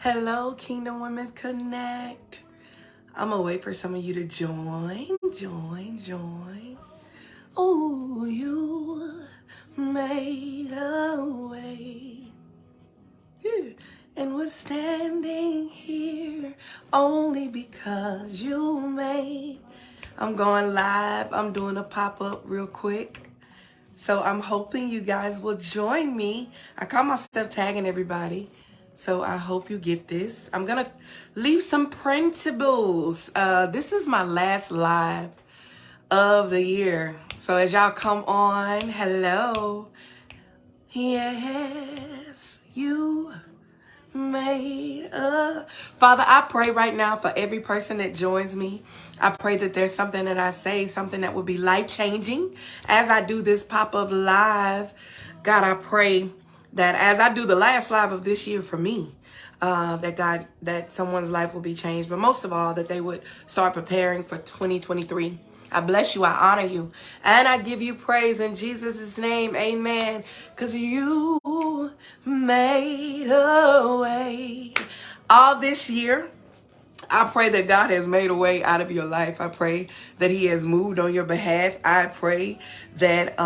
Hello, Kingdom Women's Connect. I'm gonna wait for some of you to join. Oh, you made a way. Yeah. And we're standing here only because you made. I'm going live. I'm doing a pop-up real quick. So I'm hoping you guys will join me. I call myself tagging everybody. So I hope you get this. I'm going to leave some principles. This is my last live of the year. So as y'all come on, hello. Yes, you made a... Father, I pray right now for every person that joins me. I pray that there's something that I say, something that will be life-changing as I do this pop-up live. God, I pray that as I do the last live of this year for me, that someone's life will be changed. But most of all, that they would start preparing for 2023. I bless you. I honor you. And I give you praise in Jesus' name. Amen. Because you made a way. All this year, I pray that God has made a way out of your life. I pray that he has moved on your behalf. I pray that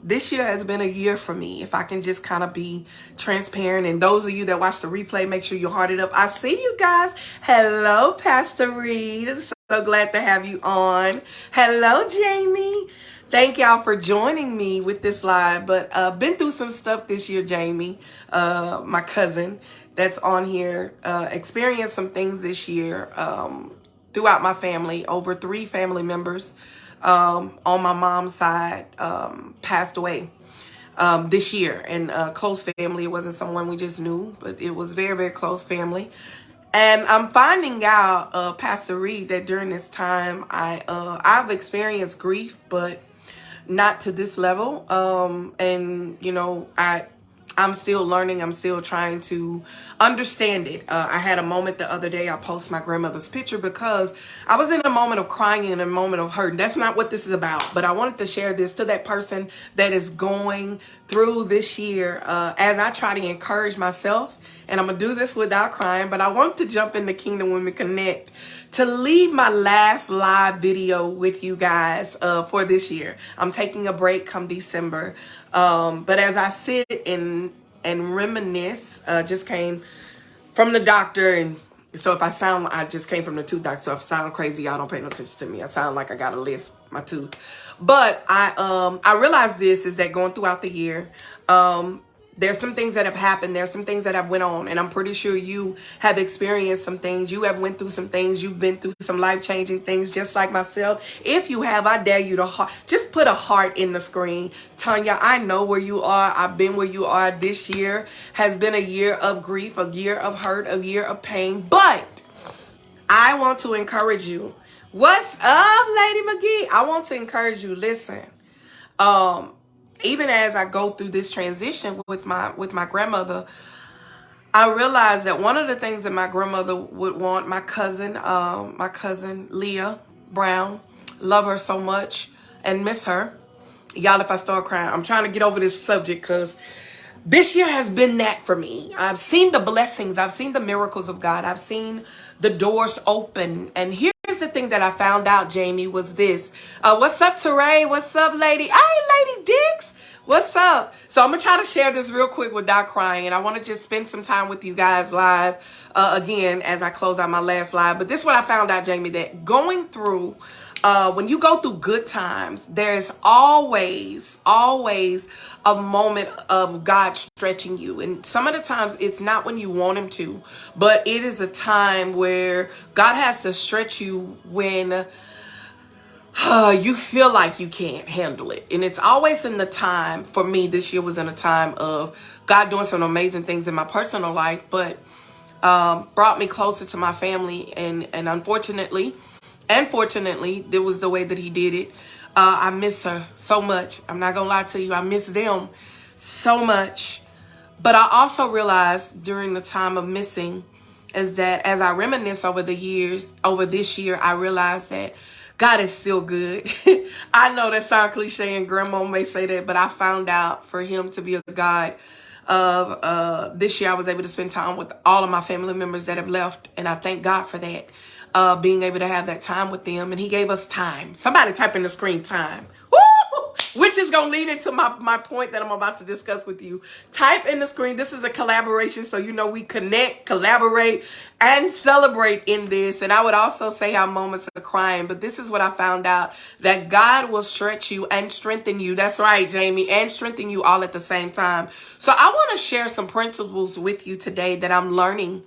this year has been a year for me. If I can just kind of be transparent. And those of you that watch the replay, make sure you heart it up. I see you guys. Hello, Pastor Reed. So glad to have you on. Hello, Jamie. Thank y'all for joining me with this live. But been through some stuff this year, Jamie, my cousin that's on here, experienced some things this year throughout my family. Over 3 family members on my mom's side passed away this year. And close family. It wasn't someone we just knew, but it was very, very close family. And I'm finding out, Pastor Reed, that during this time, I've experienced grief, but not to this level. And, you know, I'm still learning. I'm still trying to understand it. I had a moment the other day. I posted my grandmother's picture because I was in a moment of crying and a moment of hurt. That's not what this is about. But I wanted to share this to that person that is going through this year as I try to encourage myself. And I'm going to do this without crying. But I want to jump into Kingdom Women Connect to leave my last live video with you guys for this year. I'm taking a break come December. But as I sit and reminisce, just came from the doctor. And so if I just came from the tooth doctor. So if I sound crazy, y'all don't pay no attention to me. I sound like I got a lisp, my tooth. But I realized this is that going throughout the year, there's some things that have happened. There's some things that have went on. And I'm pretty sure you have experienced some things. You have went through some things. You've been through some life-changing things just like myself. If you have, I dare you to just put a heart in the screen. Tonya, I know where you are. I've been where you are. This year has been a year of grief, a year of hurt, a year of pain. But I want to encourage you. What's up, Lady McGee? I want to encourage you. Listen. Even as I go through this transition with my grandmother, I realized that one of the things that my grandmother would want, my cousin Leah Brown, love her so much and miss her. Y'all, if I start crying, I'm trying to get over this subject because this year has been that for me. I've seen the blessings. I've seen the miracles of God. I've seen the doors open. And here's the thing that I found out, Jamie, was this. What's up, Teray? What's up, lady? Hey, Lady Dix. What's up? So I'm going to try to share this real quick without crying. And I want to just spend some time with you guys live again as I close out my last live. But this is what I found out, Jamie, that going through... when you go through good times, there's always a moment of God stretching you. And some of the times it's not when you want him to, but it is a time where God has to stretch you when you feel like you can't handle it. And it's always in the time, for me, this year was in a time of God doing some amazing things in my personal life, but brought me closer to my family. And unfortunately, and fortunately, there was the way that he did it. I miss her so much. I'm not going to lie to you. I miss them so much. But I also realized during the time of missing is that as I reminisce over the years, over this year, I realized that God is still good. I know that sounds cliche and grandma may say that, but I found out for him to be a God of this year, I was able to spend time with all of my family members that have left. And I thank God for that. Being able to have that time with them. And he gave us time. Somebody type in the screen, time. Woo! Which is going to lead into my point that I'm about to discuss with you. Type in the screen. This is a collaboration. So, you know, we connect, collaborate, and celebrate in this. And I would also say our moments of crying. But this is what I found out. That God will stretch you and strengthen you. That's right, Jamie. And strengthen you all at the same time. So I want to share some principles with you today that I'm learning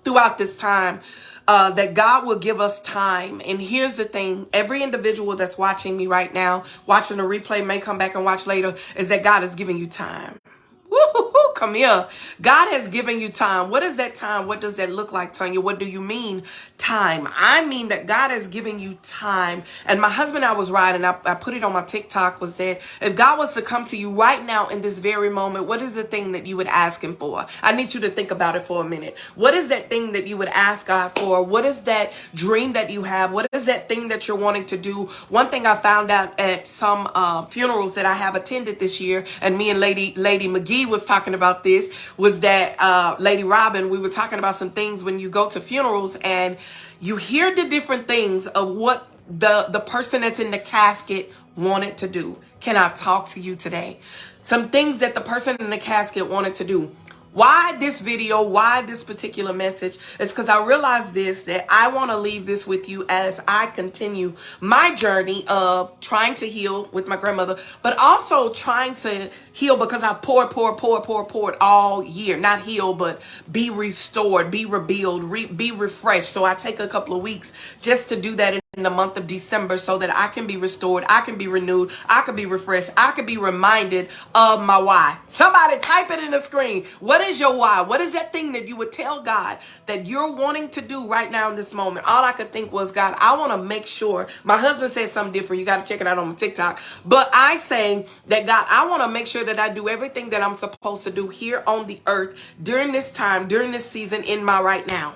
throughout this time. That God will give us time. And here's the thing. Every individual that's watching me right now, watching the replay, may come back and watch later, is that God is giving you time. Woo-hoo-hoo, come here. God has given you time. What is that time? What does that look like, Tonya? What do you mean time? I mean that God is giving you time. And my husband and I was riding, I put it on my TikTok, was that if God was to come to you right now in this very moment, what is the thing that you would ask him for? I need you to think about it for a minute. What is that thing that you would ask God for? What is that dream that you have? What is that thing that you're wanting to do? One thing I found out at some funerals that I have attended this year, and me and Lady McGee was talking about this, was that Lady Robin, we were talking about some things when you go to funerals and you hear the different things of what the person that's in the casket wanted to do. Can I talk to you today? Some things that the person in the casket wanted to do. Why this video? Why this particular message? It's because I realized that I want to leave this with you as I continue my journey of trying to heal with my grandmother, but also trying to heal because I poured all year. Not heal, but be restored, be rebuilt, be refreshed. So I take a couple of weeks just to do that in the month of December so that I can be restored, I can be renewed, I can be refreshed, I can be reminded of my why. Somebody type it in the screen. What is your why? What is that thing that you would tell God that you're wanting to do right now in this moment? All I could think was, God, I want to make sure. My husband said something different. You got to check it out on my TikTok. But I say that, God, I want to make sure that I do everything that I'm supposed to do here on the earth during this time, during this season, in my right now.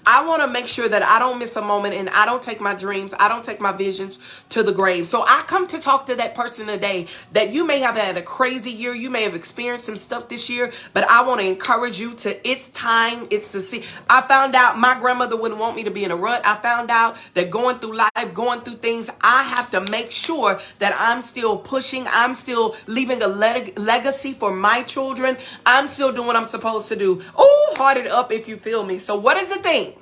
I want to make sure that I don't miss a moment and I don't take my dreams, I don't take my visions to the grave. So I come to talk to that person today that you may have had a crazy year. You may have experienced some stuff this year, but I want to encourage you to, it's time, it's the season. I found out my grandmother wouldn't want me to be in a rut. I found out that going through life, going through things, I have to make sure that I'm still pushing. I'm still leaving a legacy for my children. I'm still doing what I'm supposed to do. Oh, heart it up if you feel me. So what is the thing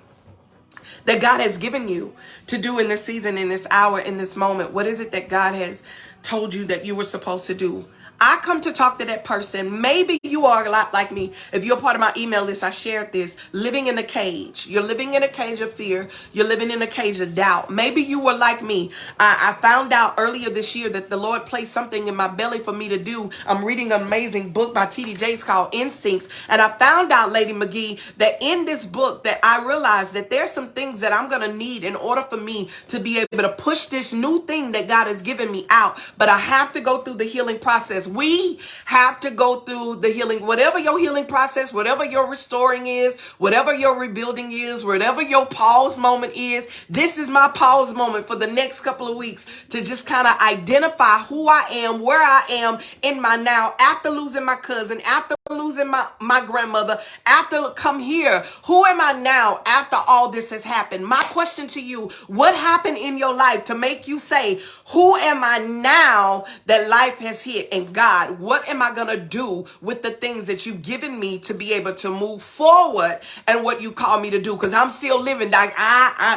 that God has given you to do in this season, in this hour, in this moment? What is it that God has told you that you were supposed to do? I come to talk to that person. Maybe you are a lot like me. If you're part of my email list, I shared this. Living in a cage. You're living in a cage of fear. You're living in a cage of doubt. Maybe you were like me. I found out earlier this year that the Lord placed something in my belly for me to do. I'm reading an amazing book by T.D. Jakes called Instincts. And I found out, Lady McGee, that in this book that I realized that there's some things that I'm going to need in order for me to be able to push this new thing that God has given me out. But I have to go through the healing process. We have to go through the healing, whatever your healing process, whatever your restoring is, whatever your rebuilding is, whatever your pause moment is. This is my pause moment for the next couple of weeks to just kind of identify who I am, where I am in my now, after losing my cousin, after losing my grandmother, after come here. Who am I now after all this has happened? My question to you, what happened in your life to make you say, who am I now that life has hit? And God, what am I going to do with the things that you've given me to be able to move forward and what you call me to do? Because I'm still living. Like,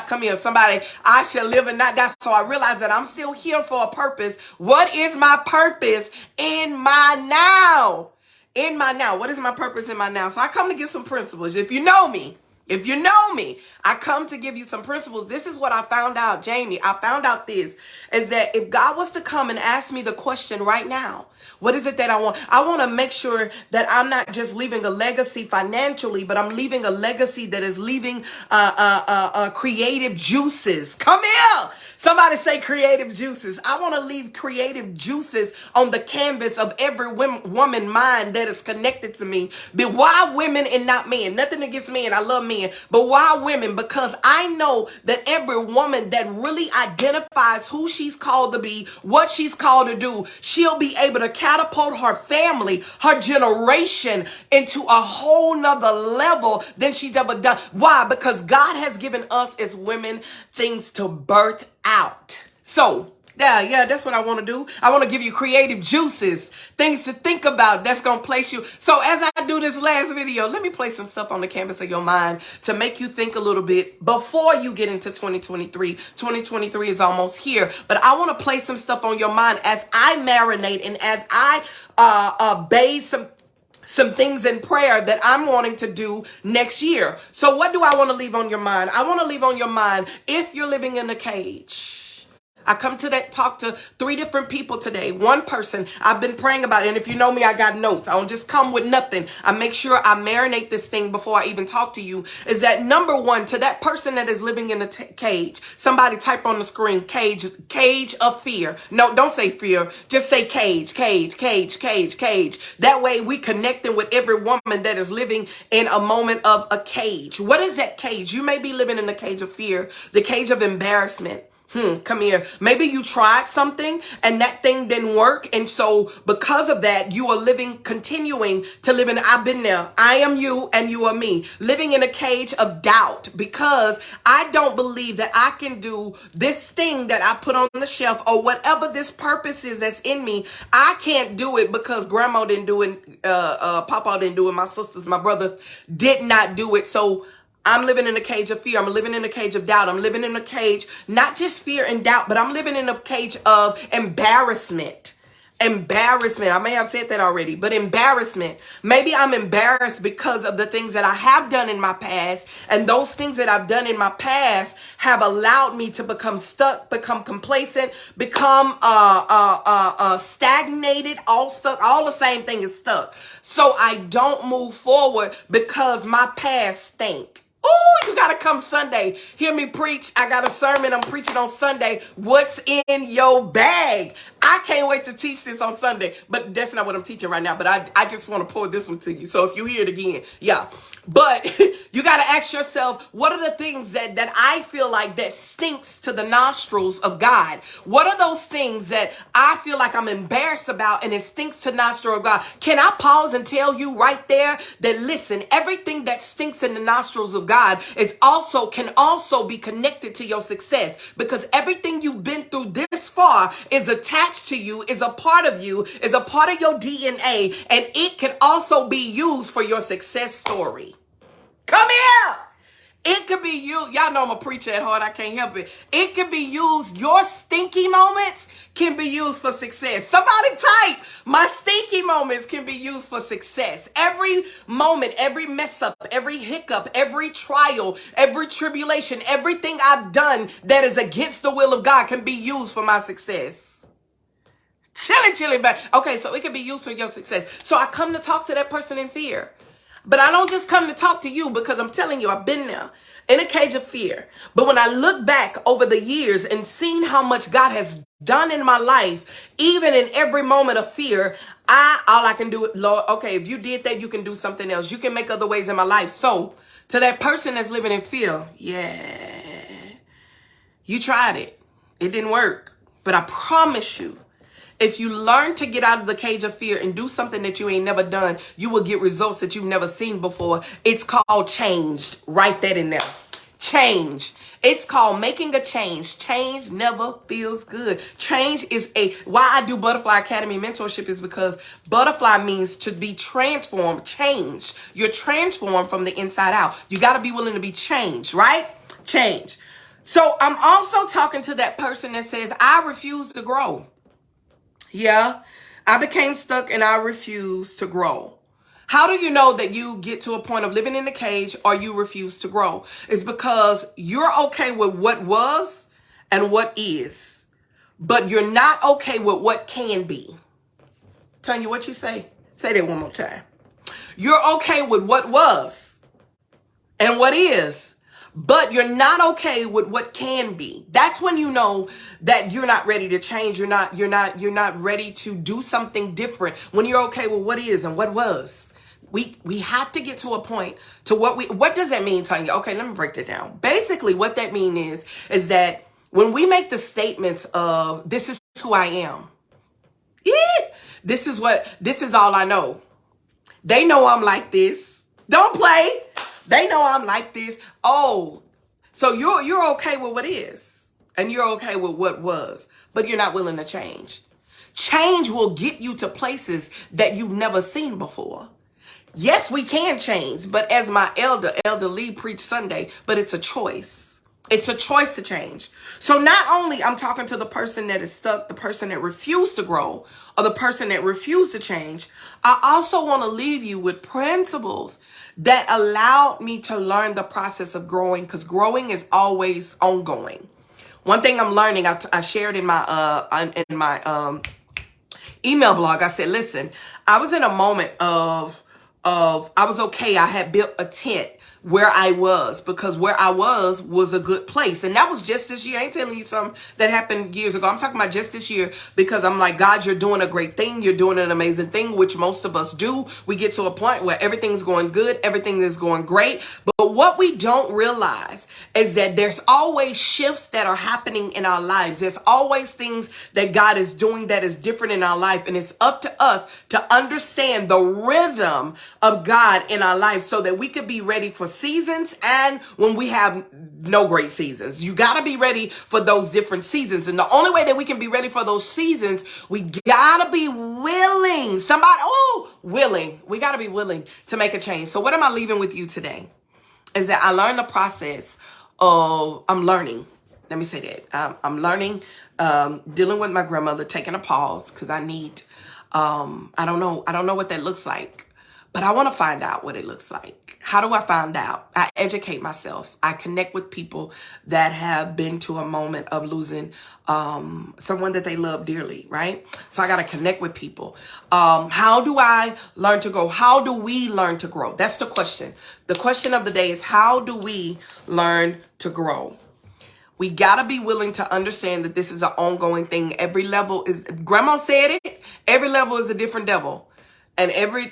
come here, somebody, I shall live and not die. So I realize that I'm still here for a purpose. What is my purpose in my now? In my now. What is my purpose in my now? So I come to get some principles. If you know me, I come to give you some principles. This is what I found out, Jamie. I found out this, is that if God was to come and ask me the question right now, what is it that I want? I want to make sure that I'm not just leaving a legacy financially, but I'm leaving a legacy that is leaving creative juices. Come here. Somebody say creative juices. I want to leave creative juices on the canvas of every woman mind that is connected to me. But why women and not men? Nothing against men. I love men. men. But why women? Because I know that every woman that really identifies who she's called to be, what she's called to do, she'll be able to catapult her family, her generation into a whole nother level than she's ever done. Why? Because God has given us as women things to birth out. So, yeah, that's what I want to do. I want to give you creative juices, things to think about that's going to place you. So as I do this last video, let me place some stuff on the canvas of your mind to make you think a little bit before you get into 2023. 2023 is almost here, but I want to place some stuff on your mind as I marinate and as I bathe some things in prayer that I'm wanting to do next year. So what do I want to leave on your mind? I want to leave on your mind, if you're living in a cage. I come to talk to 3 different people today. One person I've been praying about. And if you know me, I got notes. I don't just come with nothing. I make sure I marinate this thing before I even talk to you. Is that number one, to that person that is living in a cage. Somebody type on the screen, cage of fear. No, don't say fear. Just say cage. That way we connecting with every woman that is living in a moment of a cage. What is that cage? You may be living in the cage of fear, the cage of embarrassment. Come here. Maybe you tried something and that thing didn't work. And so because of that, you are continuing to live in, I've been there. I am you and you are me. Living in a cage of doubt because I don't believe that I can do this thing that I put on the shelf or whatever this purpose is that's in me. I can't do it because grandma didn't do it. Papa didn't do it. My sisters, my brother did not do it. So I'm living in a cage of fear. I'm living in a cage of doubt. I'm living in a cage, not just fear and doubt, but I'm living in a cage of embarrassment. Embarrassment. I may have said that already, but embarrassment. Maybe I'm embarrassed because of the things that I have done in my past. And those things that I've done in my past have allowed me to become stuck, become complacent, become stagnated, all stuck. All the same thing is stuck. So I don't move forward because my past stink. Oh, you got to come Sunday. Hear me preach. I got a sermon I'm preaching on Sunday. What's in your bag? I can't wait to teach this on Sunday, but that's not what I'm teaching right now. But I just want to pour this one to you. So if you hear it again, yeah. But you got to ask yourself, what are the things that I feel like that stinks to the nostrils of God? What are those things that I feel like I'm embarrassed about and it stinks to the nostril of God? Can I pause and tell you right there that, listen, everything that stinks in the nostrils of God can also be connected to your success, because everything you've been through this far is attached to you, is a part of you, is a part of your DNA, and it can also be used for your success story. Come here. It could be you. Y'all know I'm a preacher at heart. I can't help it. It can be used. Your stinky moments can be used for success. Somebody type, my stinky moments can be used for success. Every moment, every mess up, every hiccup, every trial, every tribulation, everything I've done that is against the will of God can be used for my success. Chilly, back. Okay, so it can be used for your success. So I come to talk to that person in fear. But I don't just come to talk to you, because I'm telling you, I've been there in a cage of fear. But when I look back over the years and seen how much God has done in my life, even in every moment of fear, all I can do, Lord, okay, if you did that, you can do something else. You can make other ways in my life. So to that person that's living in fear, yeah, you tried it. It didn't work. But I promise you, if you learn to get out of the cage of fear and do something that you ain't never done, you will get results that you've never seen before. It's called changed. Write that in there. Change. It's called making a change. Change never feels good. Change is why I do Butterfly Academy mentorship is because butterfly means to be transformed, changed. You're transformed from the inside out. You got to be willing to be changed, right? Change. So I'm also talking to that person that says, I refuse to grow. Yeah, I became stuck and I refuse to grow. How do you know that you get to a point of living in the cage or you refuse to grow? It's because you're okay with what was and what is, but you're not okay with what can be. Tonya, what you say? Say that one more time. You're okay with what was and what is, but you're not okay with what can be. That's when you know that you're not ready to change. You're not ready to do something different. When you're okay with what is and what was. We have to get to a point to what does that mean, Tonya? Okay, let me break that down. Basically, what that means is that when we make the statements of this is who I am, this is all I know. They know I'm like this. Don't play. They know I'm like this. Oh, so you're okay with what is, and you're okay with what was, but you're not willing to change. Change will get you to places that you've never seen before. Yes, we can change, but as my Elder Lee preached Sunday, but it's a choice. It's a choice to change. So not only I'm talking to the person that is stuck, the person that refused to grow, or the person that refused to change, I also want to leave you with principles that allowed me to learn the process of growing, because growing is always ongoing. One thing I'm learning, I shared in my email blog, I said, listen, I was in a moment of I was okay. I had built a tent where I was, because where I was a good place. And that was just this year. I ain't telling you something that happened years ago. I'm talking about just this year, because I'm like, God, you're doing a great thing. You're doing an amazing thing, which most of us do. We get to a point where everything's going good. Everything is going great. But what we don't realize is that there's always shifts that are happening in our lives. There's always things that God is doing that is different in our life. And it's up to us to understand the rhythm of God in our life so that we could be ready for seasons and when we have no great seasons. You got to be ready for those different seasons. And the only way that we can be ready for those seasons, we got to be willing. Willing. We got to be willing to make a change. So what am I leaving with you today? Is that I learned the process of, I'm learning. Let me say that. I'm learning, dealing with my grandmother, taking a pause because I need, I don't know what that looks like. But I want to find out what it looks like. How do I find out? I educate myself. I connect with people that have been to a moment of losing someone that they love dearly, right? So I got to connect with people. How do I learn to grow? How do we learn to grow? That's the question. The question of the day is, how do we learn to grow? We got to be willing to understand that this is an ongoing thing. Every level is, Grandma said it, every level is a different devil. And every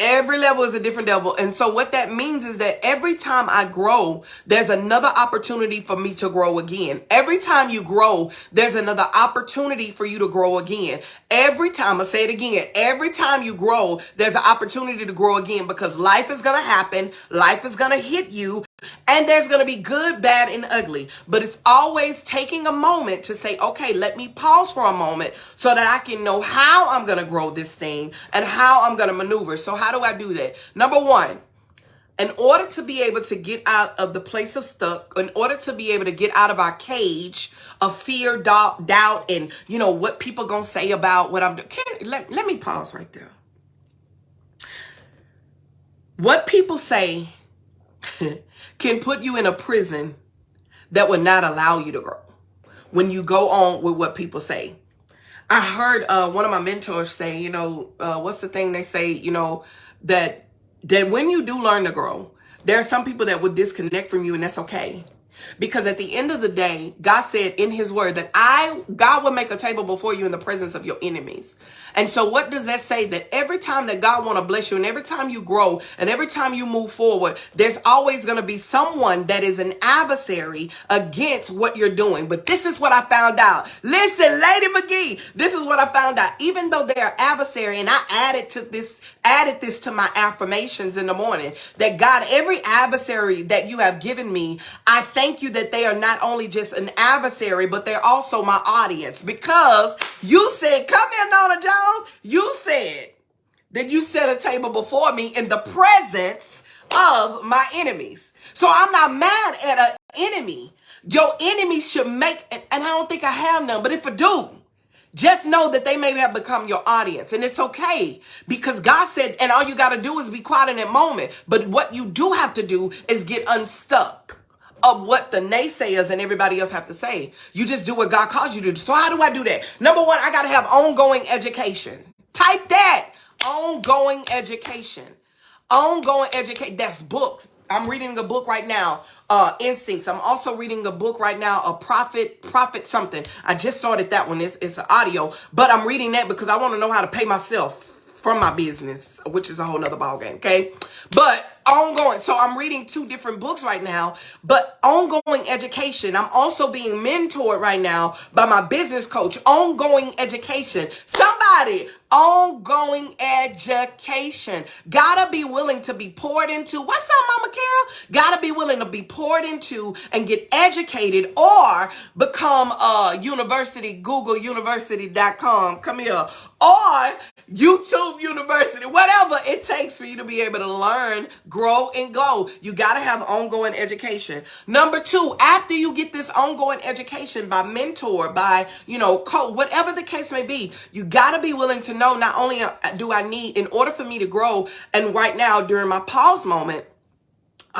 level is a different devil. And so what that means is that every time I grow, there's another opportunity for me to grow again. Every time you grow, there's another opportunity for you to grow again. Every time, I'll say it again, every time you grow, there's an opportunity to grow again, because life is going to happen. Life is going to hit you. And there's going to be good, bad, and ugly. But it's always taking a moment to say, okay, let me pause for a moment so that I can know how I'm going to grow this thing and how I'm going to maneuver. So how do I do that? Number one, in order to be able to get out of the place of stuck, in order to be able to get out of our cage of fear, doubt, and, what people going to say about what I'm doing. Let me pause right there. What people say can put you in a prison that would not allow you to grow when you go on with what people say. I heard one of my mentors say, what's the thing they say, that when you do learn to grow, there are some people that would disconnect from you, and that's okay. Because at the end of the day, God said in his word that God will make a table before you in the presence of your enemies. And so what does that say? That every time that God want to bless you, and every time you grow, and every time you move forward, there's always going to be someone that is an adversary against what you're doing. But this is what I found out. Listen, Lady McGee, this is what I found out. Even though they're adversary, and I added this to my affirmations in the morning, that God, every adversary that you have given me, I thank you that they are not only just an adversary, but they're also my audience. Because you said, come here, Nona Jones, you said that you set a table before me in the presence of my enemies. So I'm not mad at an enemy. Your enemies should make, and I don't think I have none, but if I do, just know that they may have become your audience, and it's okay, because God said, and all you got to do is be quiet in that moment. But what you do have to do is get unstuck of what the naysayers and everybody else have to say. You just do what God calls you to do. So how do I do that? Number one, I got to have ongoing education. Type that. Ongoing education. Ongoing education. That's books. I'm reading a book right now, Instincts. I'm also reading a book right now, a Prophet something. I just started that one. It's an audio, but I'm reading that because I want to know how to pay myself from my business, which is a whole nother ballgame, okay? But ongoing. So I'm reading 2 different books right now, but ongoing education. I'm also being mentored right now by my business coach. Ongoing education. Somebody, ongoing education. Gotta be willing to be poured into. What's up, Mama Carol? Gotta be willing to be poured into and get educated, or become university, Google University.com. Come here. Or YouTube University, whatever it takes for you to be able to learn, grow, and go. You got to have ongoing education. Number 2, after you get this ongoing education by mentor, by, coach, whatever the case may be, you got to be willing to know, not only do I need, in order for me to grow, and right now during my pause moment,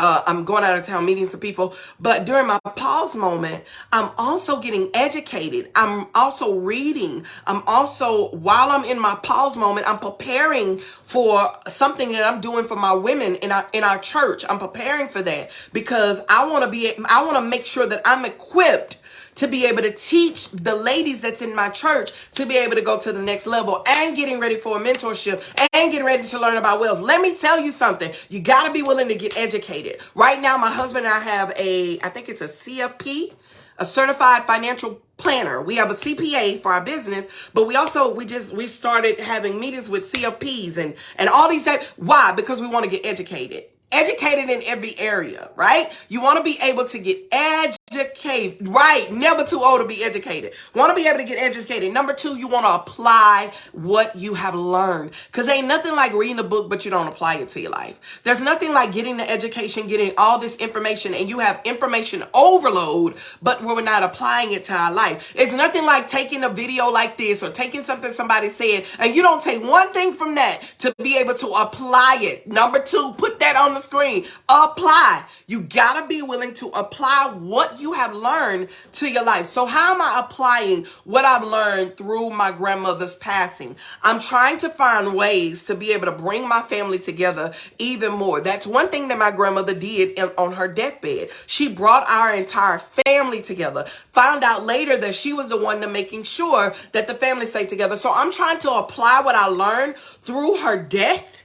I'm going out of town meeting some people, but during my pause moment, I'm also getting educated. I'm also reading. I'm also, while I'm in my pause moment, I'm preparing for something that I'm doing for my women in our church. I'm preparing for that because I want to make sure that I'm equipped to be able to teach the ladies that's in my church to be able to go to the next level, and getting ready for a mentorship, and getting ready to learn about wealth. Let me tell you something. You got to be willing to get educated. Right now, my husband and I have I think it's a CFP, a certified financial planner. We have a CPA for our business, but we started having meetings with CFPs and all these types. Why? Because we want to get educated. Educated in every area, right? You want to be able to get educated, right? Never too old to be educated. Want to be able to get educated. Number 2, you want to apply what you have learned. Because ain't nothing like reading a book, but you don't apply it to your life. There's nothing like getting the education, getting all this information, and you have information overload, but we're not applying it to our life. It's nothing like taking a video like this or taking something somebody said, and you don't take one thing from that to be able to apply it. Number 2, put that on the screen. Apply. You got to be willing to apply what you have learned to your life. So how am I applying what I've learned through my grandmother's passing? I'm trying to find ways to be able to bring my family together even more. That's one thing that my grandmother did on her deathbed. She brought our entire family together. Found out later that she was the one to making sure that the family stayed together. So I'm trying to apply what I learned through her death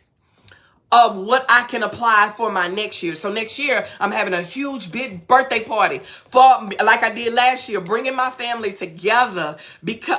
of what I can apply for my next year. So next year, I'm having a huge big birthday party like I did last year, bringing my family together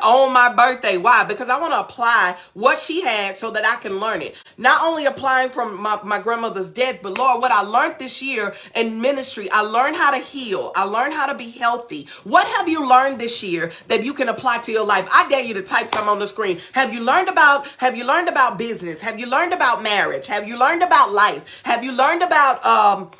on my birthday. Why? Because I want to apply what she had so that I can learn it. Not only applying from my grandmother's death, but Lord, what I learned this year in ministry, I learned how to heal. I learned how to be healthy. What have you learned this year that you can apply to your life? I dare you to type some on the screen. Have you learned about business? Have you learned about marriage? Have you learned about life? Have you learned about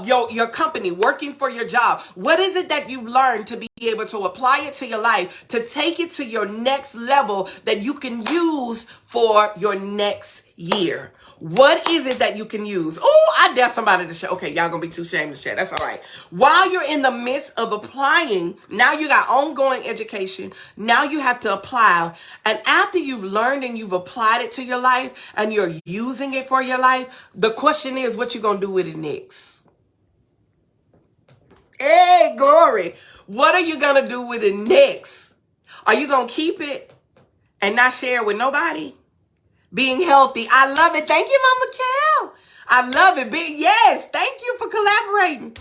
your company, working for your job? What is it that you learned to be able to apply it to your life, to take it to your next level that you can use for your next year? What is it that you can use? Oh, I dare somebody to share. Okay, y'all gonna be too ashamed to share. That's all right. While you're in the midst of applying, now you got ongoing education. Now you have to apply. And after you've learned and you've applied it to your life and you're using it for your life, the question is, what you gonna do with it next? Hey, glory. What are you gonna do with it next? Are you gonna keep it and not share it with nobody? Being healthy. I love it. Thank you, Mama Cal. I love it. Yes. Thank you for collaborating.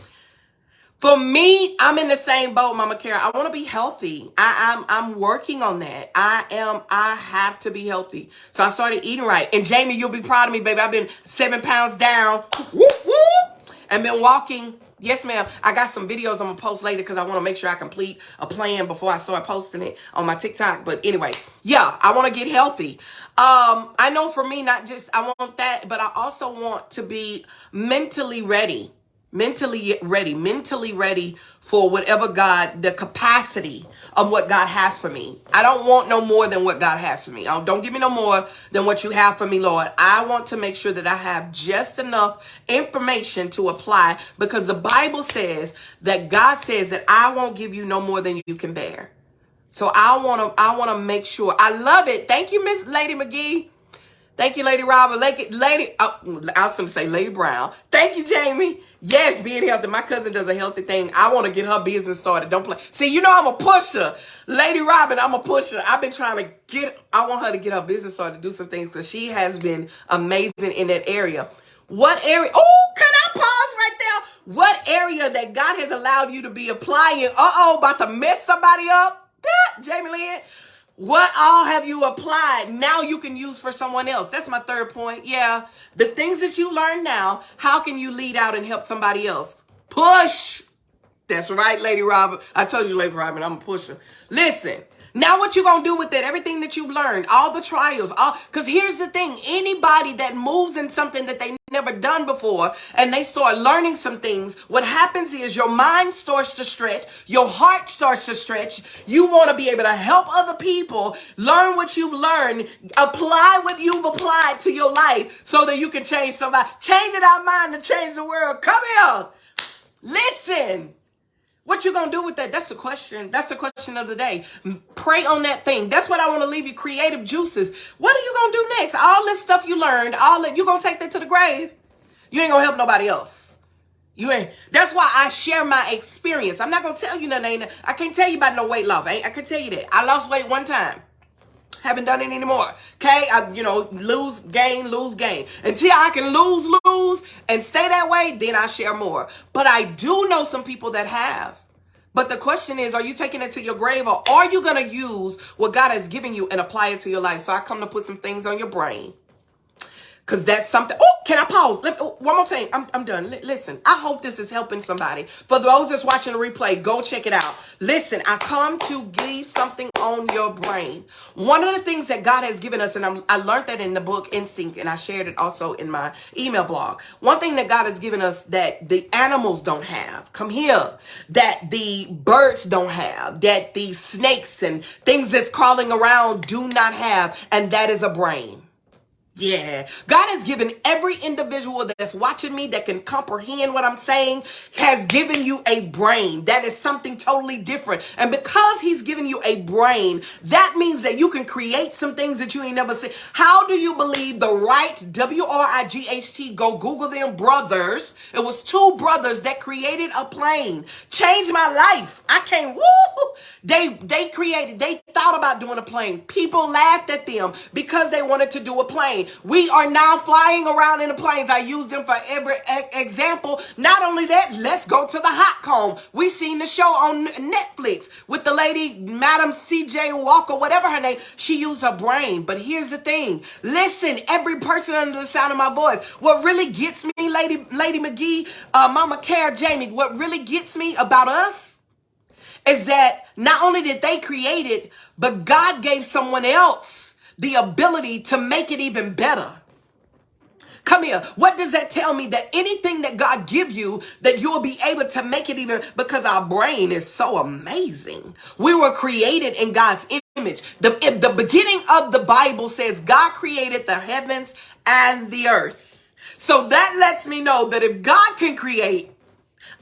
For me, I'm in the same boat, Mama Cal. I want to be healthy. I'm working on that. I have to be healthy. So I started eating right. And Jamie, you'll be proud of me, baby. I've been 7 pounds down. Whoop, whoop. And been walking. Yes, ma'am. I got some videos I'm going to post later because I want to make sure I complete a plan before I start posting it on my TikTok. But anyway, yeah, I want to get healthy. I know for me, not just I want that, but I also want to be mentally ready for whatever the capacity of what God has for me. I don't want no more than what God has for me. Don't give me no more than what you have for me, Lord. I want to make sure that I have just enough information to apply, because the Bible says that God says that I won't give you no more than you can bear. So I want to make sure. I love it. Thank you, Miss Lady McGee. Thank you, Lady Robert. I was going to say Lady Brown. Thank you, Jamie. Yes, being healthy. My cousin does a healthy thing. I want to get her business started. Don't play. See, you know I'm a pusher. Lady Robin, I'm a pusher. I've been trying to I want her to get her business started, do some things, because she has been amazing in that area. What area? Oh, can I pause right there? What area that God has allowed you to be applying? About to mess somebody up? Jamie Lynn. What all have you applied now you can use for someone else? That's my third point. Yeah. The things that you learn now, how can you lead out and help somebody else? Push. That's right, Lady Robert. I told you, Lady Robert, I'm a pusher. Listen, now what you gonna do with it? Everything that you've learned, all the trials, because here's the thing. Anybody that moves in something that they never done before and they start learning some things, what happens is your mind starts to stretch, your heart starts to stretch. You want to be able to help other people learn what you've learned, apply what you've applied to your life so that you can change somebody. Changing our mind to change the world. Come here. Listen. What you gonna do with that? That's the question. That's the question of the day. Pray on that thing. That's what I want to leave you. Creative juices. What are you gonna do next? All this stuff you learned, you gonna take that to the grave? You ain't gonna help nobody else. You ain't. That's why I share my experience. I'm not gonna tell you nothing. I can't tell you about no weight loss. I can tell you that. I lost weight one time. Haven't done it anymore. Okay? Lose, gain. Until I can lose, and stay that way, then I share more. But I do know some people that have. But the question is, are you taking it to your grave, or are you going to use what God has given you and apply it to your life? So I come to put some things on your brain. Because that's something. Oh, can I pause? One more thing. I'm done. Listen, I hope this is helping somebody. For those that's watching the replay, go check it out. Listen, I come to leave something on your brain. One of the things that God has given us, and I learned that in the book Instinct, and I shared it also in my email blog. One thing that God has given us that the animals don't have, come here, that the birds don't have, that the snakes and things that's crawling around do not have, and that is a brain. Yeah, God has given every individual that's watching me that can comprehend what I'm saying, has given you a brain. That is something totally different. And because he's given you a brain, that means that you can create some things that you ain't never seen. How do you believe the Wright, W-R-I-G-H-T, go Google them brothers. It was two brothers that created a plane. Changed my life. I can't, They thought about doing a plane. People laughed at them because they wanted to do a plane. We are now flying around in the planes. I use them for every example. Not only that, let's go to the hot comb. We seen the show on Netflix with the lady, Madam C.J. Walker, whatever her name. She used her brain. But here's the thing. Listen, every person under the sound of my voice, what really gets me, Lady McGee, Mama Care, Jamie, what really gets me about us is that not only did they create it, but God gave someone else the ability to make it even better. Come here. What does that tell me? That anything that God give you, that you will be able to make it even, because our brain is so amazing. We were created in God's image. The beginning of the Bible says God created the heavens and the earth. So that lets me know that if God can create,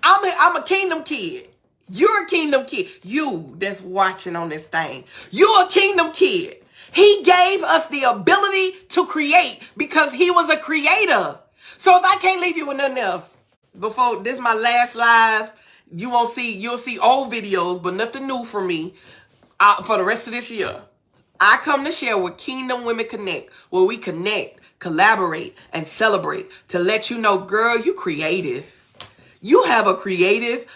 I'm a kingdom kid. You're a kingdom kid. You that's watching on this thing, you're a kingdom kid. He gave us the ability to create because he was a creator. So if I can't leave you with nothing else, before this is my last live, you'll see old videos, but nothing new for me for the rest of this year. I come to share with Kingdom Women Connect, where we connect, collaborate, and celebrate to let you know, girl, you creative. You have a creative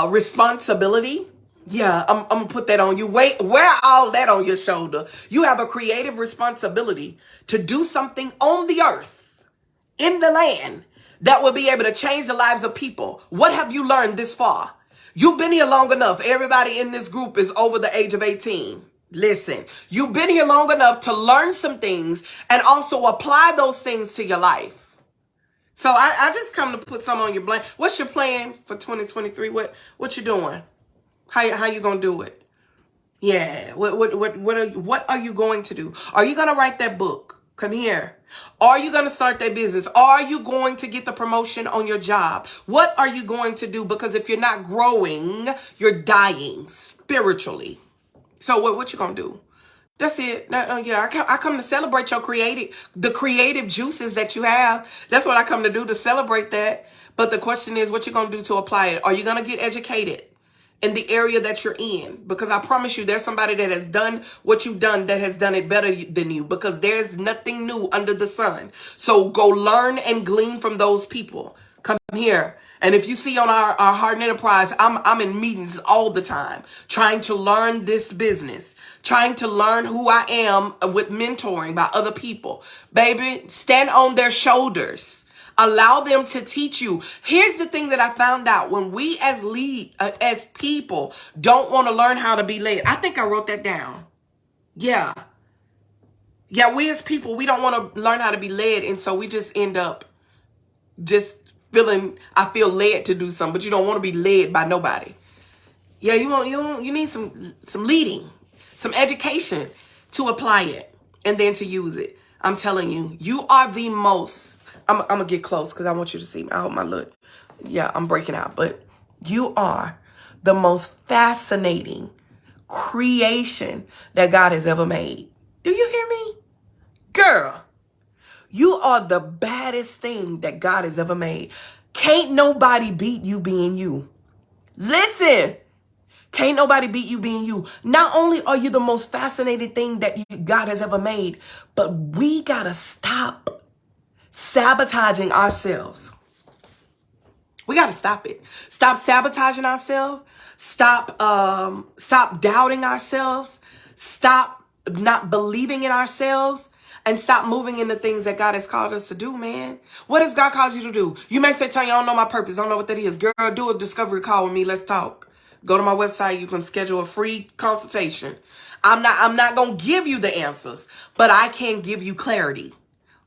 responsibility. Yeah, I'm going to put that on you. Wear all that on your shoulder. You have a creative responsibility to do something on the earth, in the land, that will be able to change the lives of people. What have you learned this far? You've been here long enough. Everybody in this group is over the age of 18. Listen, you've been here long enough to learn some things and also apply those things to your life. So I just come to put some on your blank. What's your plan for 2023? What you doing? How you gonna do it? Yeah. What are you going to do? Are you gonna write that book? Come here. Are you gonna start that business? Are you going to get the promotion on your job? What are you going to do? Because if you're not growing, you're dying spiritually. So what you gonna do? That's it. Yeah, I come to celebrate the creative juices that you have. That's what I come to do, to celebrate that. But the question is, what you going to do to apply it? Are you going to get educated in the area that you're in? Because I promise you, there's somebody that has done what you've done that has done it better than you, because there's nothing new under the sun. So go learn and glean from those people. Come here. And if you see on our Harden Enterprise, I'm in meetings all the time, trying to learn this business, trying to learn who I am with mentoring by other people. Baby, stand on their shoulders. Allow them to teach you. Here's the thing that I found out: when we as people don't want to learn how to be led. I think I wrote that down. Yeah. Yeah, we as people, we don't want to learn how to be led. And so we just end up just I feel led to do something, but you don't want to be led by nobody. Yeah, you need some leading, some education to apply it and then to use it. I'm telling you, you are the most, I'm going to get close because I want you to see me. I hope my look. Yeah, I'm breaking out, but you are the most fascinating creation that God has ever made. Do you hear me? Girl, you are the baddest thing that God has ever made. Can't nobody beat you being you. Listen, can't nobody beat you being you. Not only are you the most fascinating thing that God has ever made, but we got to stop sabotaging ourselves. We got to stop it. Stop sabotaging ourselves. Stop doubting ourselves. Stop not believing in ourselves. And stop moving in the things that God has called us to do, man. What has God called you to do? You may say, Tonya, I don't know my purpose. I don't know what that is. Girl, do a discovery call with me. Let's talk. Go to my website. You can schedule a free consultation. I'm not going to give you the answers, but I can give you clarity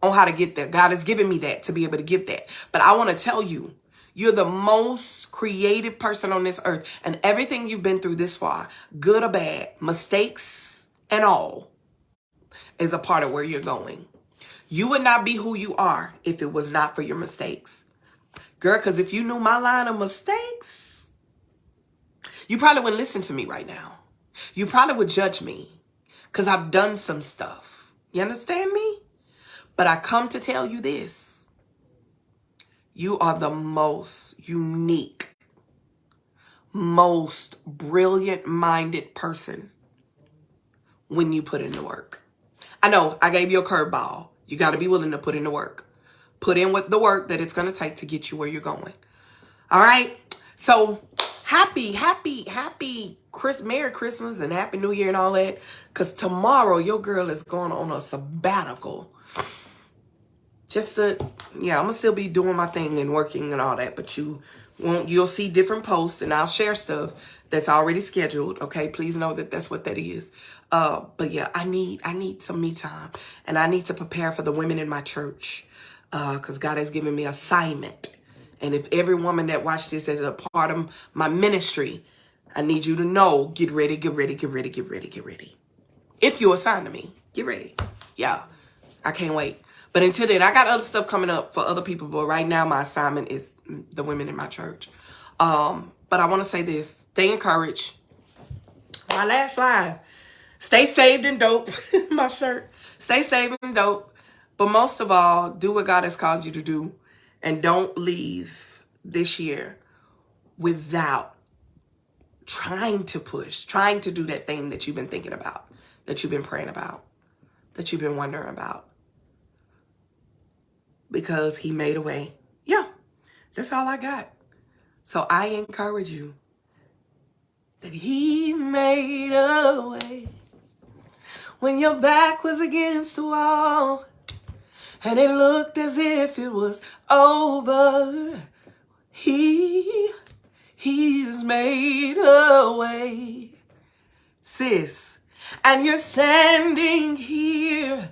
on how to get there. God has given me that to be able to give that. But I want to tell you, you're the most creative person on this earth. And everything you've been through this far, good or bad, mistakes and all, is a part of where you're going. You would not be who you are if it was not for your mistakes. Girl, because if you knew my line of mistakes, you probably wouldn't listen to me right now. You probably would judge me because I've done some stuff. You understand me? But I come to tell you this. You are the most unique, most brilliant-minded person when you put in the work. I know I gave you a curveball. You got to be willing to put in the work. Put in with the work that it's going to take to get you where you're going. All right. So happy Merry Christmas and Happy New Year and all that. Because tomorrow your girl is going on a sabbatical. I'm going to still be doing my thing and working and all that. But you'll see different posts and I'll share stuff that's already scheduled. Okay. Please know that that's what that is. But yeah, I need some me time, and I need to prepare for the women in my church. Cause God has given me assignment. And if every woman that watched this is a part of my ministry, I need you to know, get ready. If you're assigned to me, get ready. Yeah. I can't wait. But until then, I got other stuff coming up for other people. But right now, my assignment is the women in my church. But I want to say this. Stay encouraged. My last slide. Stay saved and dope. My shirt. Stay saved and dope. But most of all, do what God has called you to do. And don't leave this year without trying to do that thing that you've been thinking about, that you've been praying about, that you've been wondering about. Because he made a way. Yeah, that's all I got. So I encourage you that he made a way when your back was against the wall and it looked as if it was over. He's made a way, sis. And you're standing here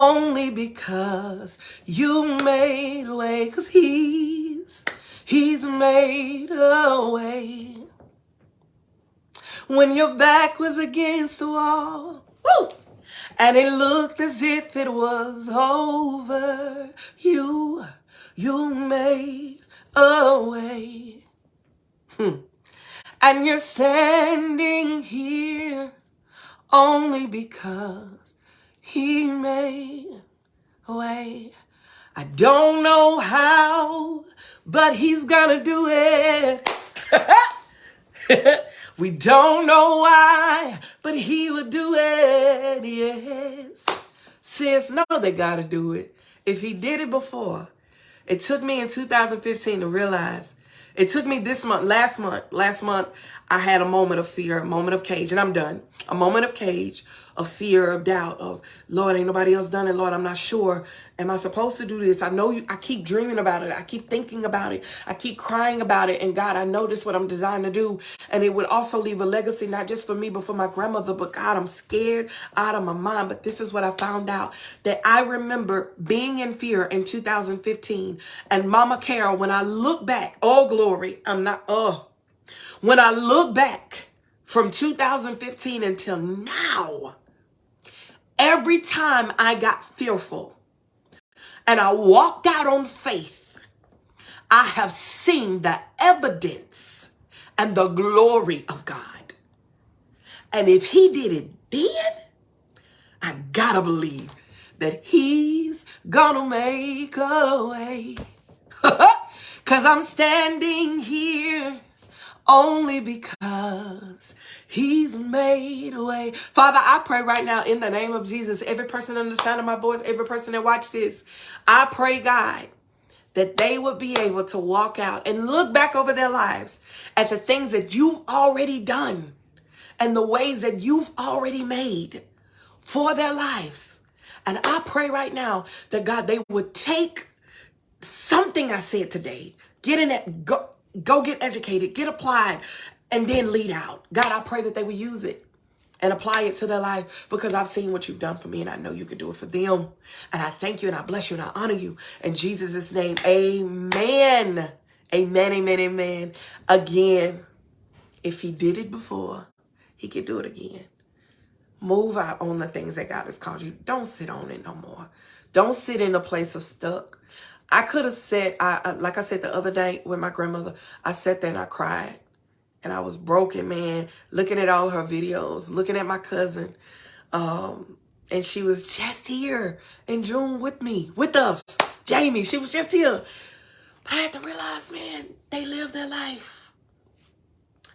only because you made a way, because he's made a way. When your back was against the wall, woo, and it looked as if it was over, you made a way. And you're standing here only because he made a way. I don't know how, but he's gonna do it. We don't know why, but he will do it. Yes. Sis, know they gotta do it. If he did it before, it took me in 2015 to realize. It took me last month, I had a moment of fear, a moment of cage, and I'm done. A moment of cage, of fear, of doubt, of, Lord, ain't nobody else done it. Lord, I'm not sure. Am I supposed to do this? I know I keep dreaming about it. I keep thinking about it. I keep crying about it. And God, I know this is what I'm designed to do. And it would also leave a legacy, not just for me, but for my grandmother. But God, I'm scared out of my mind. But this is what I found out, that I remember being in fear in 2015. And Mama Carol, when I look back, oh, glory, when I look back from 2015 until now, every time I got fearful and I walked out on faith, I have seen the evidence and the glory of God. And if he did it then, I gotta believe that he's gonna make a way. 'Cause I'm standing here only because he's made a way. Father, I pray right now in the name of Jesus, every person under the sound of my voice, every person that watches this, I pray, God, that they would be able to walk out and look back over their lives at the things that you've already done and the ways that you've already made for their lives. And I pray right now that, God, they would take something I said today, get in it, go get educated, get applied, and then lead out. God, I pray that they will use it and apply it to their life, because I've seen what you've done for me and I know you can do it for them. And I thank you and I bless you and I honor you. In Jesus' name, amen. Amen, amen, amen. Again, if he did it before, he can do it again. Move out on the things that God has called you. Don't sit on it no more. Don't sit in a place of stuck. I could have said, like I said the other day with my grandmother, I sat there and I cried. And I was broken, man, looking at all her videos, looking at my cousin. And she was just here in June with us. Jamie, she was just here. But I had to realize, man, they lived their life.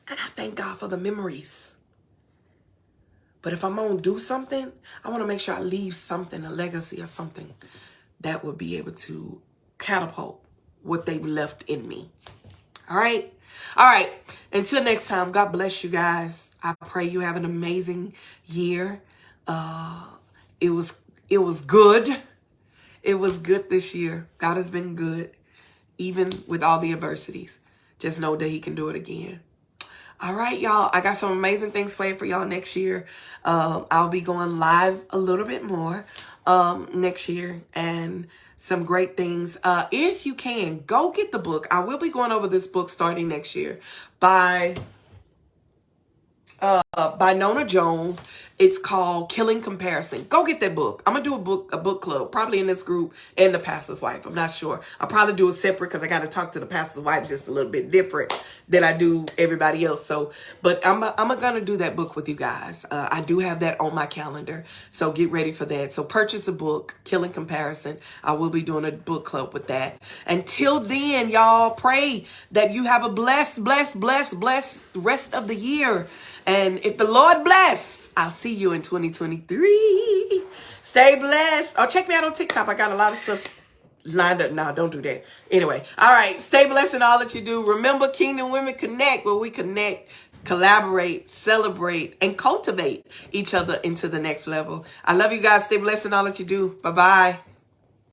And I thank God for the memories. But if I'm going to do something, I want to make sure I leave something, a legacy or something that would be able to catapult what they've left in me. All right. All right. Until next time, God bless you guys. I pray you have an amazing year. It was good. It was good this year. God has been good, even with all the adversities. Just know that he can do it again. All right, y'all. I got some amazing things planned for y'all next year. I'll be going live a little bit more next year, and some great things. If you can, go get the book. I will be going over this book starting next year by Nona Jones. It's called Killing Comparison. Go get that book. I'm gonna do a book club, probably in this group and the pastor's wife. I'm not sure. I'll probably do it separate because I got to talk to the pastor's wife just a little bit different than I do everybody else. So, but I'm gonna do that book with you guys. I do have that on my calendar, so get ready for that. So purchase a book, Killing Comparison. I will be doing a book club with that. Until then, y'all, pray that you have a blessed rest of the year. And if the Lord bless, I'll see you in 2023. Stay blessed. Oh, check me out on TikTok. I got a lot of stuff lined up. No, don't do that. Anyway, all right. Stay blessed in all that you do. Remember, Kingdom Women Connect, where we connect, collaborate, celebrate, and cultivate each other into the next level. I love you guys. Stay blessed in all that you do. Bye-bye.